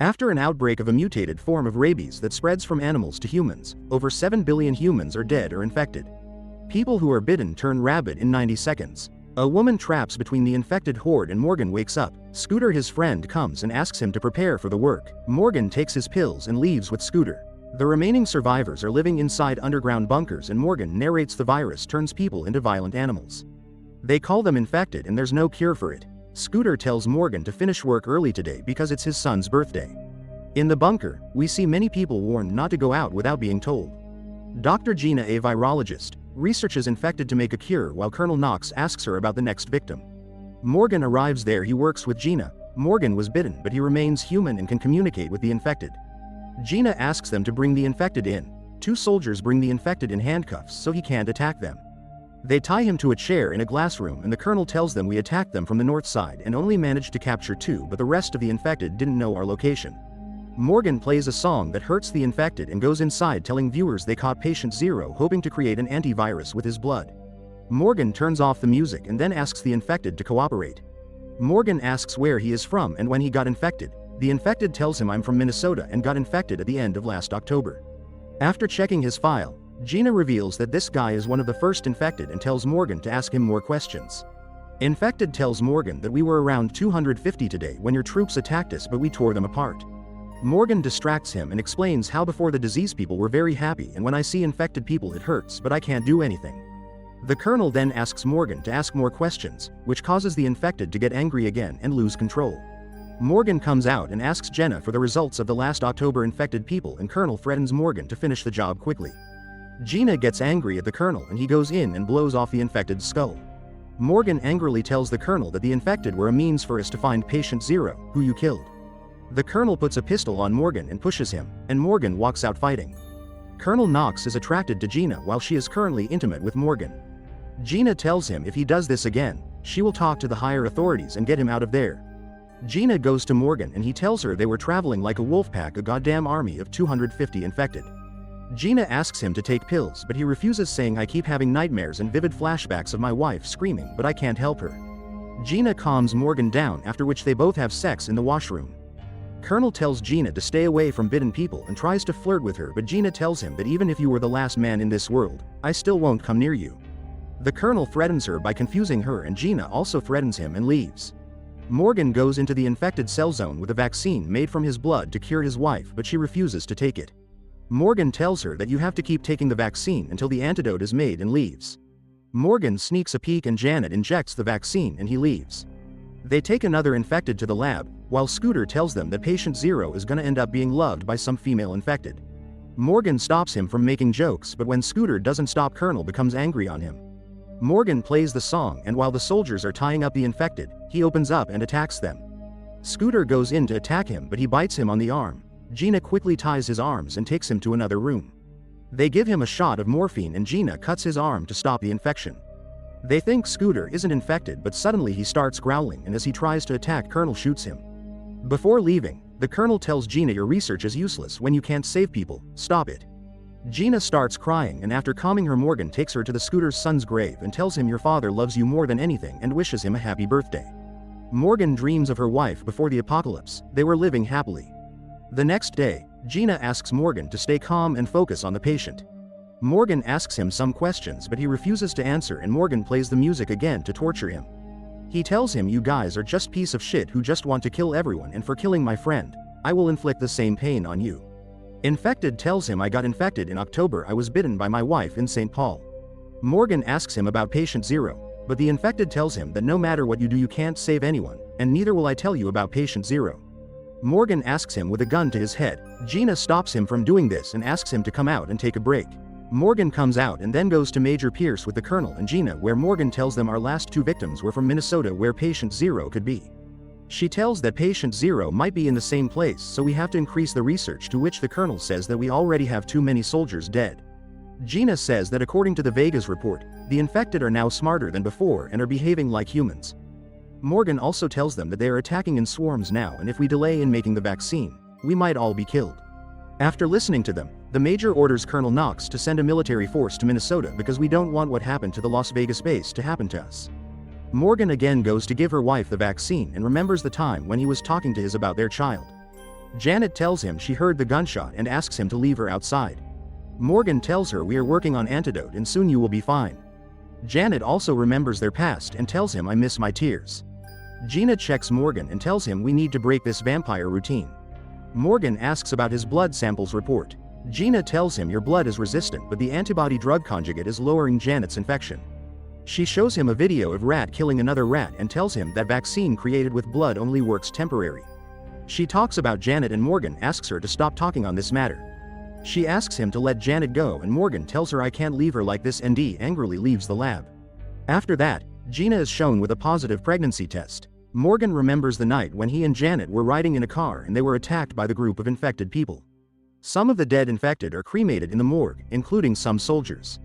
After an outbreak of a mutated form of rabies that spreads from animals to humans, over 7 billion humans are dead or infected. People who are bitten turn rabid in 90 seconds. A woman traps between the infected horde and Morgan wakes up. Scooter, his friend, comes and asks him to prepare for the work. Morgan takes his pills and leaves with Scooter. The remaining survivors are living inside underground bunkers, and Morgan narrates the virus turns people into violent animals. They call them infected and there's no cure for it. Scooter tells Morgan to finish work early today because it's his son's birthday. In the bunker, we see many people warned not to go out without being told. Dr. Gina, a virologist, researches infected to make a cure while Colonel Knox asks her about the next victim. Morgan arrives there. He works with Gina. Morgan was bitten, but he remains human and can communicate with the infected. Gina asks them to bring the infected in. Two soldiers bring the infected in handcuffs so he can't attack them. They tie him to a chair in a glass room, and the colonel tells them, we attacked them from the north side and only managed to capture 2, but the rest of the infected didn't know our location. Morgan plays a song that hurts the infected and goes inside telling viewers they caught patient 0, hoping to create an antivirus with his blood. Morgan turns off the music and then asks the infected to cooperate. Morgan asks where he is from and when he got infected. The infected tells him, I'm from Minnesota and got infected at the end of last October. After checking his file, Gina reveals that this guy is one of the first infected and tells Morgan to ask him more questions. Infected tells Morgan that we were around 250 today when your troops attacked us, but we tore them apart. Morgan distracts him and explains how before the disease people were very happy, and when I see infected people it hurts, but I can't do anything. The colonel then asks Morgan to ask more questions, which causes the infected to get angry again and lose control. Morgan comes out and asks Jenna for the results of the last October infected people, and Colonel threatens Morgan to finish the job quickly. Gina gets angry at the colonel and he goes in and blows off the infected's skull. Morgan angrily tells the colonel that the infected were a means for us to find patient 0, who you killed. The colonel puts a pistol on Morgan and pushes him, and Morgan walks out fighting. Colonel Knox is attracted to Gina while she is currently intimate with Morgan. Gina tells him if he does this again, she will talk to the higher authorities and get him out of there. Gina goes to Morgan and he tells her they were traveling like a wolf pack, a goddamn army of 250 infected. Gina asks him to take pills, but he refuses, saying, I keep having nightmares and vivid flashbacks of my wife screaming, but I can't help her. Gina calms Morgan down, after which they both have sex in the washroom. Colonel tells Gina to stay away from bitten people and tries to flirt with her, but Gina tells him that even if you were the last man in this world, I still won't come near you. The colonel threatens her by confusing her, and Gina also threatens him and leaves. Morgan goes into the infected cell zone with a vaccine made from his blood to cure his wife, but she refuses to take it. Morgan tells her that you have to keep taking the vaccine until the antidote is made, and leaves. Morgan sneaks a peek and Janet injects the vaccine and he leaves. They take another infected to the lab, while Scooter tells them that patient 0 is gonna end up being loved by some female infected. Morgan stops him from making jokes, but when Scooter doesn't stop, Colonel becomes angry on him. Morgan plays the song, and while the soldiers are tying up the infected, he opens up and attacks them. Scooter goes in to attack him, but he bites him on the arm. Gina quickly ties his arms and takes him to another room. They give him a shot of morphine and Gina cuts his arm to stop the infection. They think Scooter isn't infected, but suddenly he starts growling, and as he tries to attack, Colonel shoots him. Before leaving, the colonel tells Gina, your research is useless when you can't save people, stop it. Gina starts crying, and after calming her, Morgan takes her to the Scooter's son's grave and tells him, your father loves you more than anything, and wishes him a happy birthday. Morgan dreams of her wife before the apocalypse. They were living happily. The next day, Gina asks Morgan to stay calm and focus on the patient. Morgan asks him some questions, but he refuses to answer, and Morgan plays the music again to torture him. He tells him, you guys are just piece of shit who just want to kill everyone, and for killing my friend, I will inflict the same pain on you. Infected tells him, I got infected in October, I was bitten by my wife in St. Paul. Morgan asks him about patient 0, but the infected tells him that no matter what you do you can't save anyone, and neither will I tell you about patient 0. Morgan asks him with a gun to his head. Gina stops him from doing this and asks him to come out and take a break. Morgan comes out and then goes to Major Pierce with the colonel and Gina, where Morgan tells them our last 2 victims were from Minnesota, where patient 0 could be. She tells that patient 0 might be in the same place, so we have to increase the research, to which the colonel says that we already have too many soldiers dead. Gina says that according to the Vegas report, the infected are now smarter than before and are behaving like humans. Morgan also tells them that they are attacking in swarms now, and if we delay in making the vaccine, we might all be killed. After listening to them, the Major orders Colonel Knox to send a military force to Minnesota because we don't want what happened to the Las Vegas base to happen to us. Morgan again goes to give her wife the vaccine and remembers the time when he was talking to his about their child. Janet tells him she heard the gunshot and asks him to leave her outside. Morgan tells her we are working on antidote and soon you will be fine. Janet also remembers their past and tells him I miss my tears. Gina checks Morgan and tells him we need to break this vampire routine. Morgan asks about his blood samples report. Gina tells him your blood is resistant but the antibody drug conjugate is lowering Janet's infection. She shows him a video of rat killing another rat and tells him that vaccine created with blood only works temporary. She talks about Janet and Morgan asks her to stop talking on this matter. She asks him to let Janet go and Morgan tells her I can't leave her like this and angrily leaves the lab. After that, Gina is shown with a positive pregnancy test. Morgan remembers the night when he and Janet were riding in a car and they were attacked by the group of infected people. Some of the dead infected are cremated in the morgue, including some soldiers.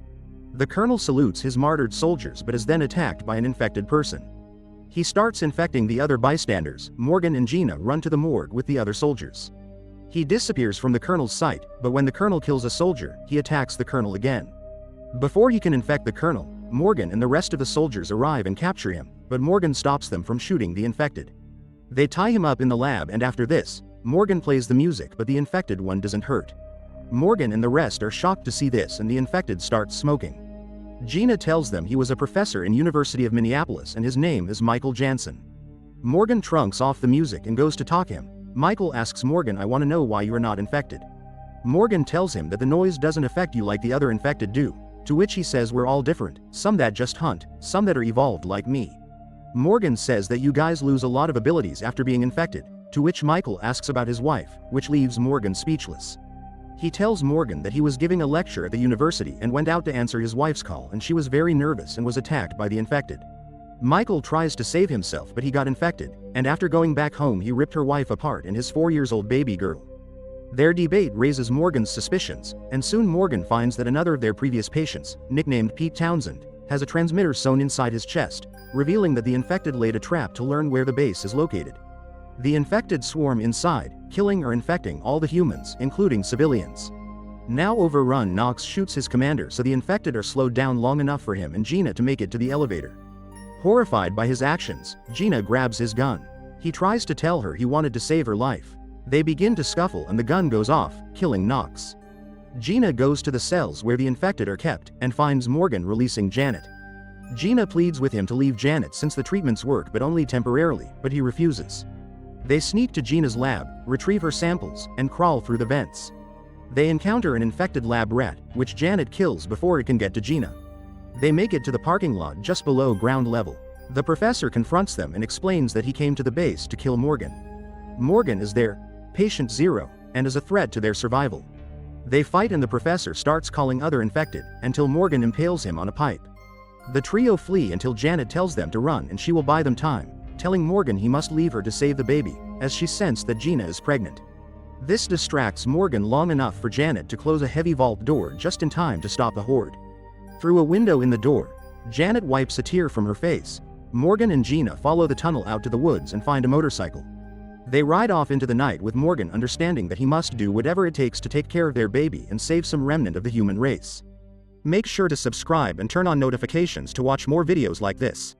The colonel salutes his martyred soldiers but is then attacked by an infected person. He starts infecting the other bystanders. Morgan and Gina run to the morgue with the other soldiers. He disappears from the colonel's sight, but when the colonel kills a soldier, he attacks the colonel again. Before he can infect the colonel, Morgan and the rest of the soldiers arrive and capture him, but Morgan stops them from shooting the infected. They tie him up in the lab and after this, Morgan plays the music but the infected one doesn't hurt. Morgan and the rest are shocked to see this and the infected starts smoking. Gina tells them he was a professor in University of Minneapolis and his name is Michael Jansen. Morgan trunks off the music and goes to talk him. Michael asks Morgan I want to know why you are not infected. Morgan tells him that the noise doesn't affect you like the other infected do, to which he says we're all different, some that just hunt, some that are evolved like me. Morgan says that you guys lose a lot of abilities after being infected, to which Michael asks about his wife, which leaves Morgan speechless. He tells Morgan that he was giving a lecture at the university and went out to answer his wife's call and she was very nervous and was attacked by the infected. Michael tries to save himself but he got infected, and after going back home he ripped her wife apart and his 4-year-old baby girl. Their debate raises Morgan's suspicions, and soon Morgan finds that another of their previous patients, nicknamed Pete Townsend, has a transmitter sewn inside his chest, revealing that the infected laid a trap to learn where the base is located. The infected swarm inside, killing or infecting all the humans, including civilians. Now overrun, Knox shoots his commander so the infected are slowed down long enough for him and Gina to make it to the elevator. Horrified by his actions, Gina grabs his gun. He tries to tell her he wanted to save her life. They begin to scuffle and the gun goes off, killing Knox. Gina goes to the cells where the infected are kept and finds Morgan releasing Janet. Gina pleads with him to leave Janet since the treatments work but only temporarily, but he refuses. They sneak to Gina's lab, retrieve her samples, and crawl through the vents. They encounter an infected lab rat, which Janet kills before it can get to Gina. They make it to the parking lot just below ground level. The professor confronts them and explains that he came to the base to kill Morgan. Morgan is their patient zero, and is a threat to their survival. They fight and the professor starts calling other infected, until Morgan impales him on a pipe. The trio flee until Janet tells them to run and she will buy them time, telling Morgan he must leave her to save the baby, as she sensed that Gina is pregnant. This distracts Morgan long enough for Janet to close a heavy vault door just in time to stop the horde. Through a window in the door, Janet wipes a tear from her face. Morgan and Gina follow the tunnel out to the woods and find a motorcycle. They ride off into the night with Morgan understanding that he must do whatever it takes to take care of their baby and save some remnant of the human race. Make sure to subscribe and turn on notifications to watch more videos like this.